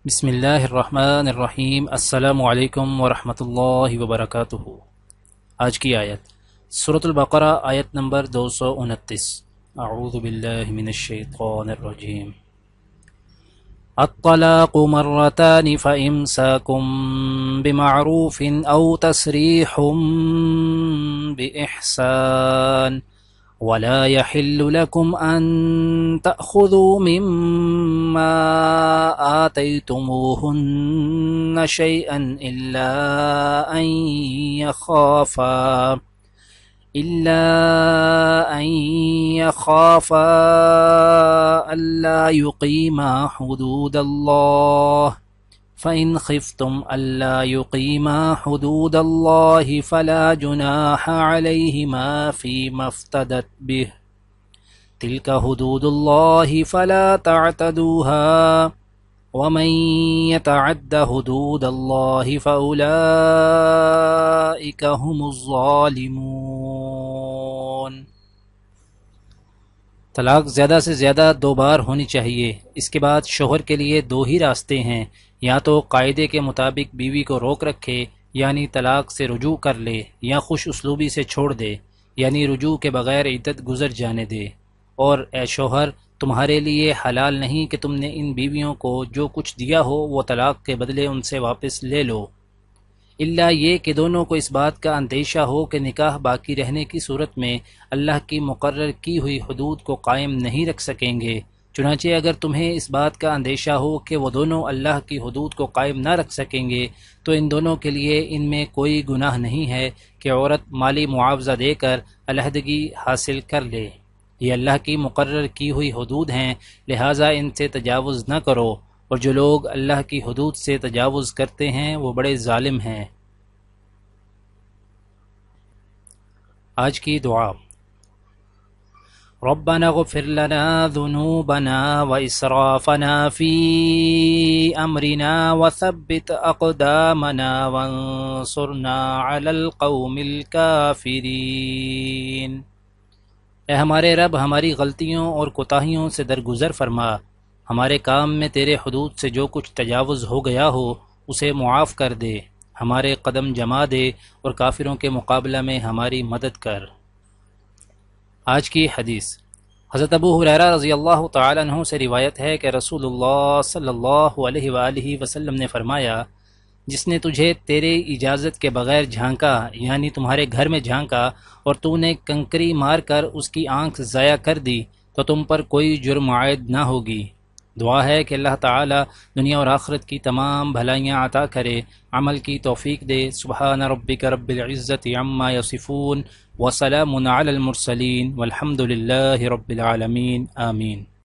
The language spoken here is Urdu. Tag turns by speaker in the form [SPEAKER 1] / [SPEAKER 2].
[SPEAKER 1] بسم اللہ الرحمن الرحیم۔ السلام علیکم ورحمۃ اللہ وبرکاتہ۔ آج کی آیت سورۃ البقرہ، آیت نمبر 229۔ اعوذ باللہ من الشیطان الرجیم۔ الطلاق مرتان فإمساكم بمعروف أو تسريح بإحسان ولا يحل لكم أن تأخذوا مما آتيتموهن شيئا إلا أن يخافا ألا يقيما حدود الله، فإن خفتم ألا يقيما حدود الله فلا جناح عليهما فيما افتدت به، تلك حدود الله فلا تعتدوها، ومن يتعد حدود الله فأولئك هم الظالمون۔ طلاق زیادہ سے زیادہ 2 بار ہونی چاہیے۔ اس کے بعد شوہر کے لیے 2 ہی راستے ہیں، یا تو قاعدے کے مطابق بیوی کو روک رکھے یعنی طلاق سے رجوع کر لے، یا خوش اسلوبی سے چھوڑ دے یعنی رجوع کے بغیر عدت گزر جانے دے۔ اور اے شوہر، تمہارے لیے حلال نہیں کہ تم نے ان بیویوں کو جو کچھ دیا ہو وہ طلاق کے بدلے ان سے واپس لے لو، الا یہ کہ دونوں کو اس بات کا اندیشہ ہو کہ نکاح باقی رہنے کی صورت میں اللہ کی مقرر کی ہوئی حدود کو قائم نہیں رکھ سکیں گے۔ چنانچہ اگر تمہیں اس بات کا اندیشہ ہو کہ وہ دونوں اللہ کی حدود کو قائم نہ رکھ سکیں گے تو ان دونوں کے لیے ان میں کوئی گناہ نہیں ہے کہ عورت مالی معاوضہ دے کر علیحدگی حاصل کر لے۔ یہ اللہ کی مقرر کی ہوئی حدود ہیں، لہٰذا ان سے تجاوز نہ کرو، اور جو لوگ اللہ کی حدود سے تجاوز کرتے ہیں وہ بڑے ظالم ہیں۔ آج کی دعا: ربنا اغفر لنا ذنوبنا وإسرافنا في أمرنا وثبت أقدامنا وانصرنا على القوم الكافرين۔ اے ہمارے رب، ہماری غلطیوں اور کوتاہیوں سے درگزر فرما، ہمارے کام میں تیرے حدود سے جو کچھ تجاوز ہو گیا ہو اسے معاف کر دے، ہمارے قدم جما دے اور کافروں کے مقابلہ میں ہماری مدد کر۔ آج کی حدیث حضرت ابو ہریرہ رضی اللہ تعالی عنہ سے روایت ہے کہ رسول اللہ صلی اللہ علیہ وآلہ وسلم نے فرمایا، جس نے تجھے تیرے اجازت کے بغیر جھانکا یعنی تمہارے گھر میں جھانکا اور تو نے کنکری مار کر اس کی آنکھ ضائع کر دی تو تم پر کوئی جرم عائد نہ ہوگی۔ دعا ہے کہ اللہ تعالی دنیا اور آخرت کی تمام بھلائیاں عطا کرے، عمل کی توفیق دے۔ سبحان ربک رب العزت عما یصفون وسلام علی المرسلین والحمد للہ رب العالمین، آمین۔